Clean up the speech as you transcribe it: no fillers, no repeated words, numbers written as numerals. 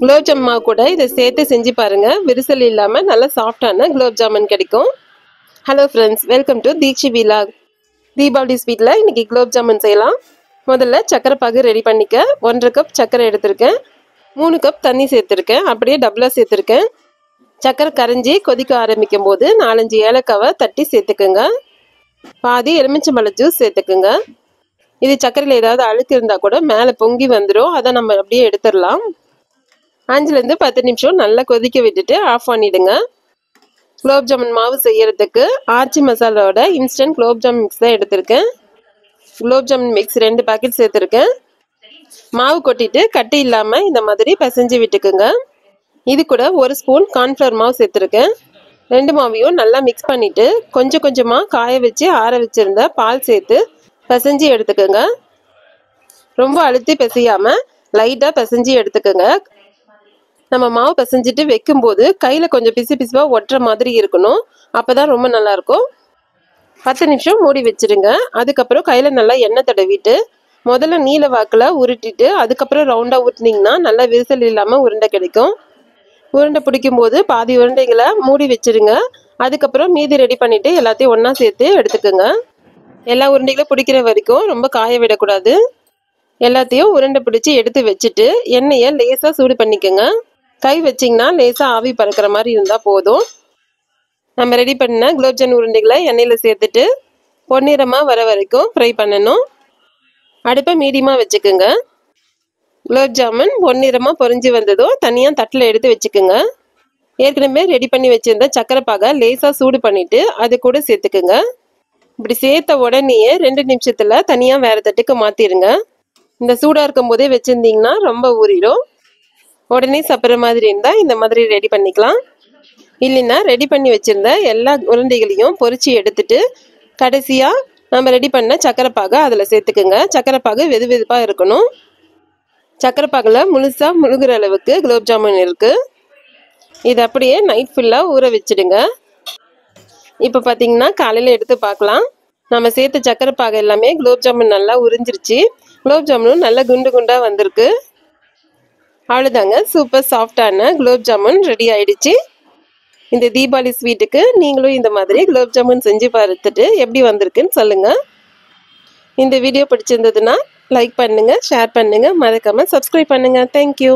குலோப் ஜாமுன் மாவு கூட இதை சேர்த்து செஞ்சு பாருங்க. விரிசல் இல்லாமல் நல்லா சாஃப்டான குலோப் ஜாமுன் கிடைக்கும். Hello friends, welcome to Deekshi vlog. Deepavali ஸ்வீட்டில் இன்றைக்கி குலோப் ஜாமுன் செய்யலாம். முதல்ல சக்கரை பாகு ரெடி பண்ணிக்க. 1.5 கப் சக்கரை எடுத்திருக்கேன். 3 கப் தண்ணி சேர்த்துருக்கேன். அப்படியே டபுளாக சேர்த்துருக்கேன். சக்கரை கரைஞ்சி கொதிக்க ஆரம்பிக்கும் போது 4-5 ஏலக்காவை தட்டி சேர்த்துக்குங்க. பாதி எலுமிச்சம்பழ ஜூஸ் சேர்த்துக்குங்க. இது சக்கரையில் ஏதாவது அழுக்கு இருந்தால் கூட மேலே பொங்கி வந்துடும். அதை நம்ம அப்படியே எடுத்துடலாம். 5லேருந்து 10 நிமிஷம் நல்லா கொதிக்க விட்டுட்டு ஆஃப் பண்ணிவிடுங்க. குலோப் ஜாமுன் மாவு செய்யறதுக்கு ஆச்சி மசாலாவோட இன்ஸ்டன்ட் குலோப் ஜாமுன் மிக்ஸ் தான் எடுத்திருக்கேன். குலோப் ஜாமுன் மிக்ஸ் 2 பாக்கெட் சேர்த்துருக்கேன். மாவு கொட்டிட்டு கட்டி இல்லாமல் இந்த மாதிரி பிசைஞ்சு விட்டுக்குங்க. இது கூட 1 ஸ்பூன் கார்ன்ஃப்ளவர் மாவு சேர்த்துருக்கேன். 2 மாவையும் நல்லா மிக்ஸ் பண்ணிவிட்டு கொஞ்சம் கொஞ்சமாக காய வச்சு ஆற வச்சுருந்த பால் சேர்த்து பிசைஞ்சு எடுத்துக்கோங்க. ரொம்ப அழுத்தி பிசையாமல் லைட்டாக பிசைஞ்சு எடுத்துக்கோங்க. நம்ம மாவு பிசைஞ்சிட்டு வைக்கும்போது கையில் கொஞ்சம் பிசு பிசுவாக ஒட்டுற மாதிரி இருக்கணும். அப்போ தான் ரொம்ப நல்லாயிருக்கும். 10 நிமிஷம் மூடி வச்சுருங்க. அதுக்கப்புறம் கையில் நல்லா எண்ணெய் தடவிட்டு முதல்ல நீல வாக்கில் உருட்டிட்டு அதுக்கப்புறம் ரவுண்டாக ஊட்டினீங்கன்னா நல்லா விரிசல் இல்லாமல் உருண்டை கிடைக்கும். உருண்டை பிடிக்கும் போது பாதி உருண்டைகளை மூடி வச்சுருங்க. அதுக்கப்புறம் மீதி ரெடி பண்ணிவிட்டு எல்லாத்தையும் ஒன்றா சேர்த்து எடுத்துக்கோங்க. எல்லா உருண்டைகளும் பிடிக்கிற வரைக்கும் ரொம்ப காய விடக்கூடாது. எல்லாத்தையும் உருண்டை பிடிச்சி எடுத்து வச்சுட்டு எண்ணெயை லேசாக சூடு பண்ணிக்கோங்க. கை வச்சிங்கன்னா லேசாக ஆவி பறக்கிற மாதிரி இருந்தால் போதும். நம்ம ரெடி பண்ண குலோப் ஜாமுன் உருண்டைகளை எண்ணெயில் சேர்த்துட்டு பொன்னிறமாக வர வரைக்கும் ஃப்ரை பண்ணணும். அடுப்பை மீடியமாக வச்சுக்கோங்க. குலோப் ஜாமுன் பொன்னிறமாக பொரிஞ்சு வந்ததும் தனியாக தட்டில் எடுத்து வச்சுக்கோங்க. ஏற்கனவே ரெடி பண்ணி வச்சுருந்த சக்கரை பாகை லேசாக சூடு பண்ணிவிட்டு அது கூட சேர்த்துக்குங்க. இப்படி சேர்த்த உடனேயே 2 நிமிஷத்தில் தனியாக வேறு தட்டுக்கு மாற்றிடுங்க. இந்த சூடாக இருக்கும் போதே வச்சுருந்தீங்கன்னா ரொம்ப ஊறிடும். உடனே சாப்பிட்ற மாதிரி இருந்தால் இந்த மாதிரி ரெடி பண்ணிக்கலாம். இல்லைன்னா ரெடி பண்ணி வச்சுருந்த எல்லா உருண்டைகளையும் பொரிச்சு எடுத்துட்டு கடைசியாக நம்ம ரெடி பண்ண சக்கரை பாகை அதில் சேர்த்துக்குங்க. சக்கரை பாகு வெது வெதுப்பாக இருக்கணும். சக்கரை பாகில் முழுசாக முழுகிற அளவுக்கு குலோப் ஜாமுன் இருக்குது. இது அப்படியே நைட் ஃபுல்லாக ஊற வச்சுடுங்க. இப்போ பார்த்தீங்கன்னா காலையில் எடுத்து பார்க்கலாம். நம்ம சேர்த்த சக்கரை பாகு எல்லாமே குலோப் ஜாமுன் நல்லா உறிஞ்சிருச்சு. குலோப் ஜாமுனும் நல்லா குண்டு குண்டாக வந்திருக்கு. அவ்வளோதாங்க, சூப்பர் சாஃப்டான குலோப் ஜாமுன் ரெடி ஆயிடுச்சு. இந்த தீபாவளி ஸ்வீட்டுக்கு நீங்களும் இந்த மாதிரி குலோப் ஜாமுன் செஞ்சு பார்த்துட்டு எப்படி வந்திருக்குன்னு சொல்லுங்கள். இந்த வீடியோ பிடிச்சிருந்ததுன்னா லைக் பண்ணுங்கள், ஷேர் பண்ணுங்கள், மறக்காமல் சப்ஸ்கிரைப் பண்ணுங்கள். தேங்க்யூ.